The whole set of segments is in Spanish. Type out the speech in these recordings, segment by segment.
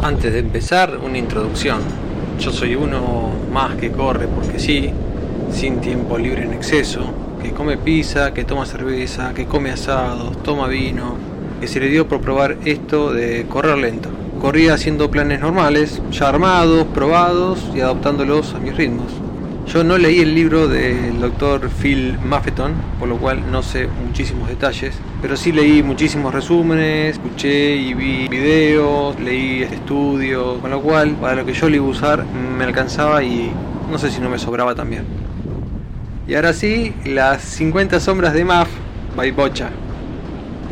Antes de empezar, una introducción. Yo soy uno más que corre porque sí, sin tiempo libre en exceso, que come pizza, que toma cerveza, que come asados, toma vino, que se le dio por probar esto de correr lento. Corría haciendo planes normales, ya armados, probados y adaptándolos a mis ritmos. Yo no leí el libro del Dr. Phil Maffetone, por lo cual no sé muchísimos detalles, pero sí leí muchísimos resúmenes, escuché y vi videos, leí estudios, con lo cual para lo que yo le iba a usar me alcanzaba y no sé si no me sobraba también. Y ahora sí, las 50 sombras de Maff by Bocha.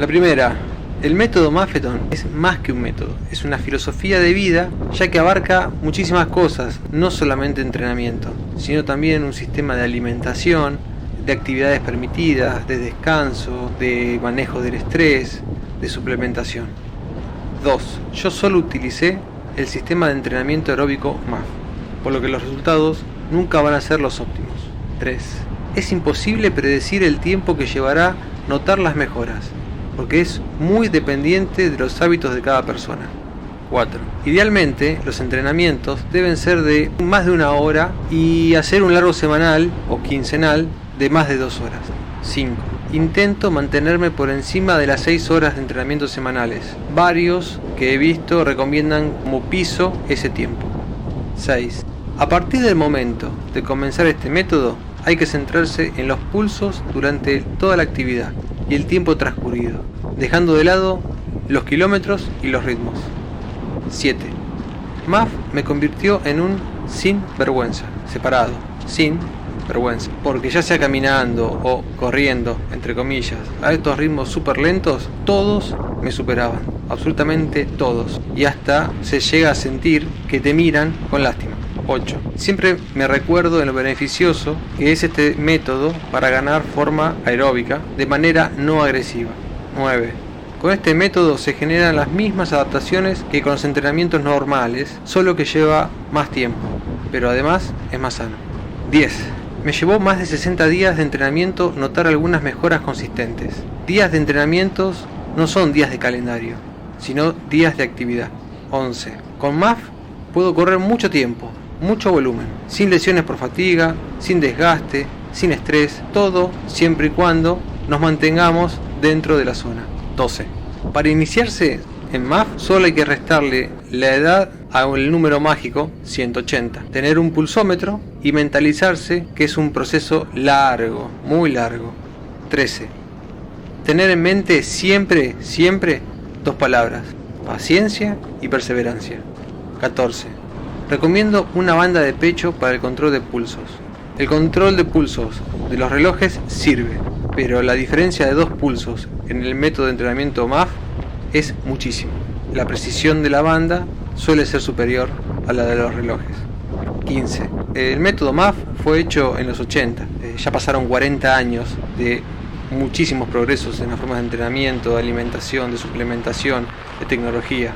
La primera. El método Maffetone es más que un método, es una filosofía de vida, ya que abarca muchísimas cosas, no solamente entrenamiento, sino también un sistema de alimentación, de actividades permitidas, de descanso, de manejo del estrés, de suplementación. 2. Yo solo utilicé el sistema de entrenamiento aeróbico MAF, por lo que los resultados nunca van a ser los óptimos. 3. Es imposible predecir el tiempo que llevará notar las mejoras, porque es muy dependiente de los hábitos de cada persona. 4. Idealmente, los entrenamientos deben ser de más de una hora y hacer un largo semanal o quincenal de más de 2 horas. 5. Intento mantenerme por encima de las 6 horas de entrenamiento semanales. Varios que he visto recomiendan como piso ese tiempo. 6. A partir del momento de comenzar este método, hay que centrarse en los pulsos durante toda la actividad y el tiempo transcurrido, dejando de lado los kilómetros y los ritmos. 7. MAF me convirtió en un sin vergüenza, separado, sin vergüenza, porque ya sea caminando o corriendo, entre comillas, a estos ritmos súper lentos, todos me superaban, absolutamente todos, y hasta se llega a sentir que te miran con lástima. 8. Siempre me recuerdo de lo beneficioso que es este método para ganar forma aeróbica de manera no agresiva. 9. Con este método se generan las mismas adaptaciones que con los entrenamientos normales, solo que lleva más tiempo, pero además es más sano. 10. Me llevó más de 60 días de entrenamiento notar algunas mejoras consistentes. Días de entrenamientos no son días de calendario, sino días de actividad. 11. Con MAF puedo correr mucho tiempo, mucho volumen, sin lesiones por fatiga, sin desgaste, sin estrés, todo siempre y cuando nos mantengamos dentro de la zona. 12. Para iniciarse en MAF solo hay que restarle la edad al número mágico 180, tener un pulsómetro y mentalizarse que es un proceso largo, muy largo. 13. Tener en mente siempre dos palabras: paciencia y perseverancia. 14. Recomiendo una banda de pecho para el control de pulsos. El control de pulsos de los relojes sirve, pero la diferencia de 2 pulsos en el método de entrenamiento MAF es muchísimo. La precisión de la banda suele ser superior a la de los relojes. 15. El método MAF fue hecho en los 80. Ya pasaron 40 años de muchísimos progresos en las formas de entrenamiento, de alimentación, de suplementación, de tecnología.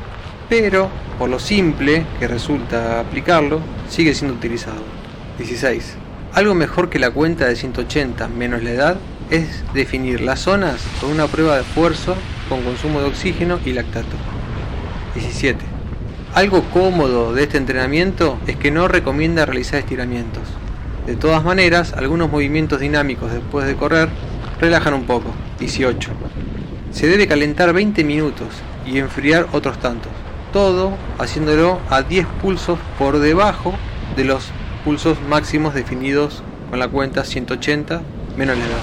Pero por lo simple que resulta aplicarlo, sigue siendo utilizado. 16. Algo mejor que la cuenta de 180 menos la edad es definir las zonas con una prueba de esfuerzo con consumo de oxígeno y lactato. 17. Algo cómodo de este entrenamiento es que no recomienda realizar estiramientos. De todas maneras, algunos movimientos dinámicos después de correr relajan un poco. 18. Se debe calentar 20 minutos y enfriar otros tantos. Todo haciéndolo a 10 pulsos por debajo de los pulsos máximos definidos con la cuenta 180 menos la edad.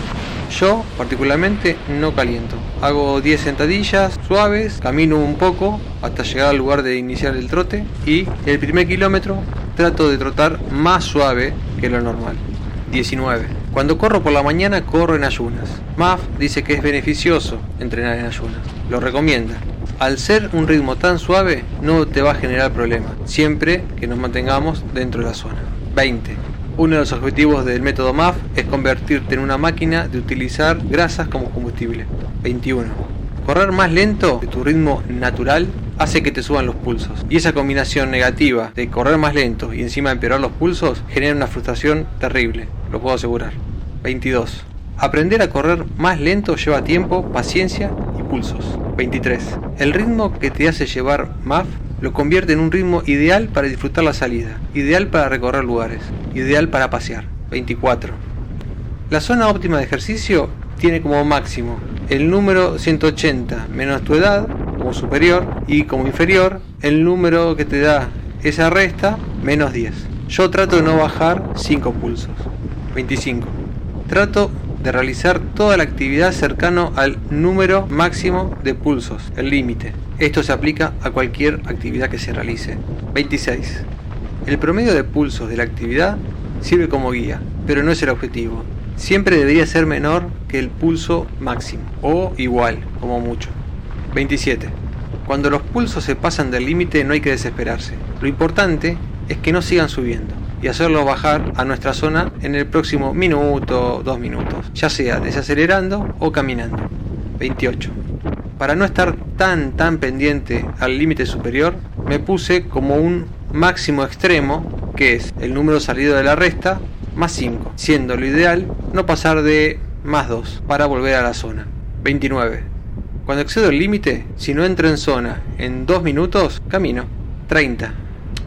Yo particularmente no caliento, hago 10 sentadillas suaves, camino un poco hasta llegar al lugar de iniciar el trote y el primer kilómetro trato de trotar más suave que lo normal. 19. Cuando corro por la mañana corro en ayunas. MAF dice que es beneficioso entrenar en ayunas, lo recomienda. Al ser un ritmo tan suave no te va a generar problema, siempre que nos mantengamos dentro de la zona. 20. Uno de los objetivos del método MAF es convertirte en una máquina de utilizar grasas como combustible. 21. Correr más lento de tu ritmo natural hace que te suban los pulsos. Y esa combinación negativa de correr más lento y encima empeorar los pulsos genera una frustración terrible, lo puedo asegurar. 22. Aprender a correr más lento lleva tiempo, paciencia y pulsos. 23. El ritmo que te hace llevar MAF Lo convierte en un ritmo ideal para disfrutar la salida, ideal para recorrer lugares, ideal para pasear. 24. La zona óptima de ejercicio tiene como máximo el número 180 menos tu edad como superior y como inferior el número que te da esa resta menos 10. Yo trato de no bajar 5 pulsos. 25. Trato de realizar toda la actividad cercano al número máximo de pulsos, el límite. Esto se aplica a cualquier actividad que se realice. 26. El promedio de pulsos de la actividad sirve como guía, pero no es el objetivo. Siempre debería ser menor que el pulso máximo, o igual, como mucho. 27. Cuando los pulsos se pasan del límite no hay que desesperarse. Lo importante es que no sigan subiendo y hacerlos bajar a nuestra zona en el próximo minuto, 2 minutos, ya sea desacelerando o caminando. 28. Para no estar tan pendiente al límite superior, me puse como un máximo extremo, que es el número salido de la resta, más 5, siendo lo ideal no pasar de más 2 para volver a la zona. 29. Cuando excedo el límite, si no entro en zona en 2 minutos, camino. 30.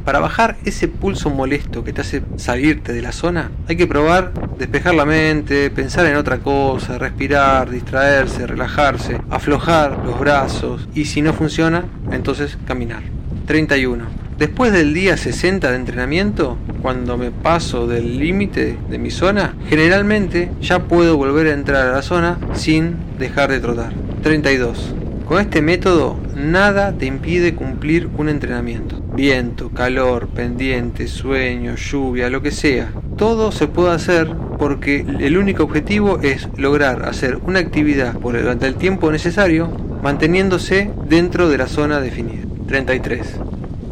Para bajar ese pulso molesto que te hace salirte de la zona, hay que probar despejar la mente, pensar en otra cosa, respirar, distraerse, relajarse, aflojar los brazos y si no funciona, entonces caminar. 31. Después del día 60 de entrenamiento, cuando me paso del límite de mi zona, generalmente ya puedo volver a entrar a la zona sin dejar de trotar. 32. Con este método, nada te impide cumplir un entrenamiento. Viento, calor, pendiente, sueño, lluvia, lo que sea. Todo se puede hacer porque el único objetivo es lograr hacer una actividad durante el tiempo necesario, manteniéndose dentro de la zona definida. 33.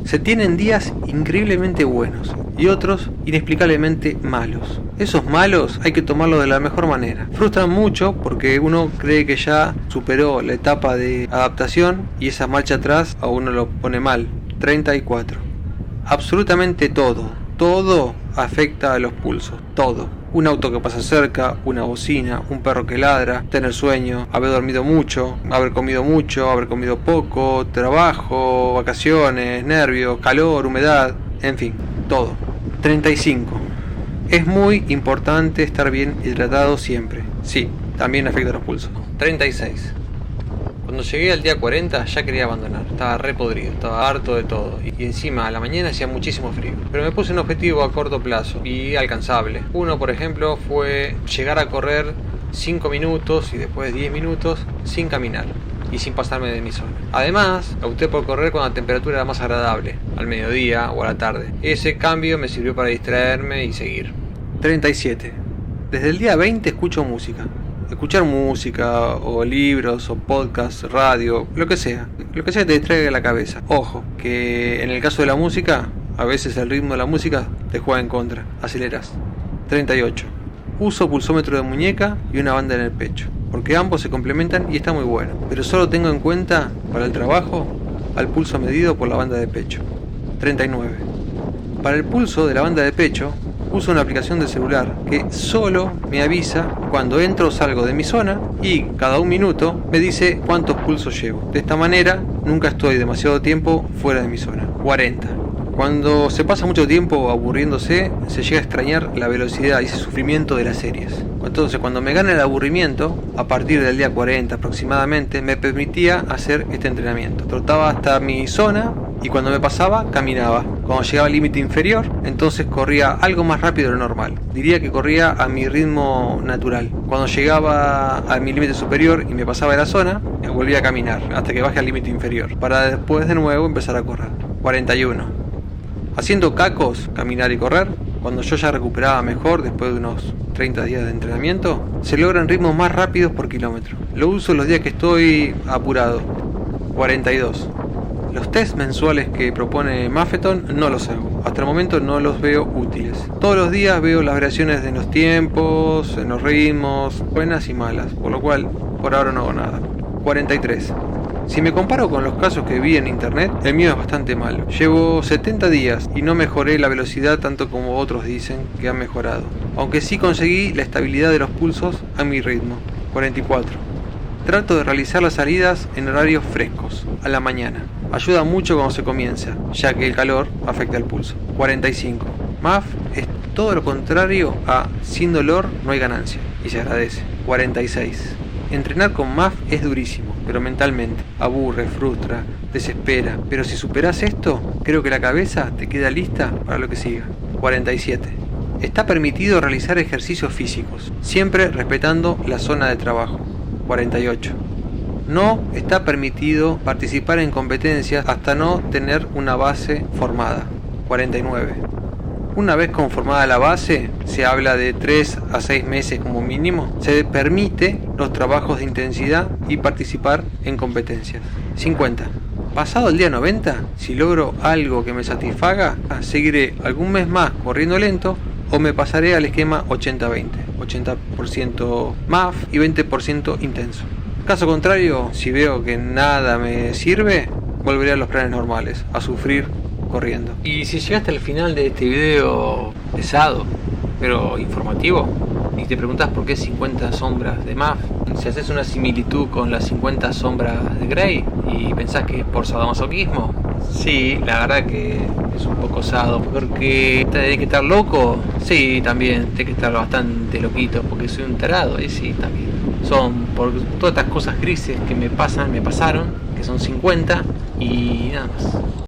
Se tienen días increíblemente buenos y otros inexplicablemente malos. Esos malos hay que tomarlos de la mejor manera. Frustran mucho porque uno cree que ya superó la etapa de adaptación y esa marcha atrás a uno lo pone mal. 34. Absolutamente todo afecta a los pulsos, todo. Un auto que pasa cerca, una bocina, un perro que ladra, tener sueño, haber dormido mucho, haber comido poco, trabajo, vacaciones, nervios, calor, humedad, en fin, todo. 35. Es muy importante estar bien hidratado siempre. Sí, también afecta a los pulsos. 36. Cuando llegué al día 40 ya quería abandonar, estaba re podrido, estaba harto de todo y encima a la mañana hacía muchísimo frío. Pero me puse un objetivo a corto plazo y alcanzable. Uno, por ejemplo, fue llegar a correr 5 minutos y después 10 minutos sin caminar y sin pasarme de mi zona. Además, opté por correr cuando la temperatura era más agradable, al mediodía o a la tarde. Ese cambio me sirvió para distraerme y seguir. 37. Desde el día 20 escucho música. Escuchar música, o libros, o podcasts, radio, lo que sea te distraiga la cabeza. Ojo, que en el caso de la música, a veces el ritmo de la música te juega en contra, aceleras. 38. Uso pulsómetro de muñeca y una banda en el pecho, porque ambos se complementan y está muy bueno, pero solo tengo en cuenta, para el trabajo, al pulso medido por la banda de pecho. 39. Para el pulso de la banda de pecho, uso una aplicación de celular que solo me avisa cuando entro o salgo de mi zona y cada 1 minuto me dice cuántos pulsos llevo. De esta manera nunca estoy demasiado tiempo fuera de mi zona. 40. Cuando se pasa mucho tiempo aburriéndose, se llega a extrañar la velocidad y ese sufrimiento de las series. Entonces, cuando me gana el aburrimiento, a partir del día 40 aproximadamente, me permitía hacer este entrenamiento. Trotaba hasta mi zona y cuando me pasaba, caminaba. Cuando llegaba al límite inferior, entonces corría algo más rápido de lo normal. Diría que corría a mi ritmo natural. Cuando llegaba a mi límite superior y me pasaba de la zona, volvía a caminar hasta que baje al límite inferior, para después de nuevo empezar a correr. 41. Haciendo cacos, caminar y correr, cuando yo ya recuperaba mejor después de unos 30 días de entrenamiento, se logran ritmos más rápidos por kilómetro. Lo uso los días que estoy apurado. 42. Los test mensuales que propone Maffeton no los hago. Hasta el momento no los veo útiles. Todos los días veo las variaciones en los tiempos, en los ritmos, buenas y malas, por lo cual por ahora no hago nada. 43. Si me comparo con los casos que vi en internet, el mío es bastante malo. Llevo 70 días y no mejoré la velocidad tanto como otros dicen que han mejorado. Aunque sí conseguí la estabilidad de los pulsos a mi ritmo. 44. Trato de realizar las salidas en horarios frescos, a la mañana. Ayuda mucho cuando se comienza, ya que el calor afecta el pulso. 45. MAF es todo lo contrario a sin dolor no hay ganancia, y se agradece. 46. Entrenar con MAF es durísimo, pero mentalmente. Aburre, frustra, desespera, pero si superás esto, creo que la cabeza te queda lista para lo que siga. 47. Está permitido realizar ejercicios físicos, siempre respetando la zona de trabajo. 48. No está permitido participar en competencias hasta no tener una base formada. 49. Una vez conformada la base, se habla de 3 a 6 meses como mínimo, se permite los trabajos de intensidad y participar en competencias. 50. Pasado el día 90, si logro algo que me satisfaga, seguiré algún mes más corriendo lento o me pasaré al esquema 80-20. 80% MAF y 20% intenso. Caso contrario, si veo que nada me sirve, volveré a los planes normales, a sufrir corriendo. Y si llegaste al final de este video pesado, pero informativo, y te preguntas por qué 50 sombras de MAF, si haces una similitud con las 50 sombras de Grey y pensás que es por sadomasoquismo, sí, la verdad que es un poco sado, porque tenés que estar loco, sí, también, tenés que estar bastante loquito, porque soy un tarado, sí, también. Son por todas estas cosas grises que me pasaron, que son 50 y nada más.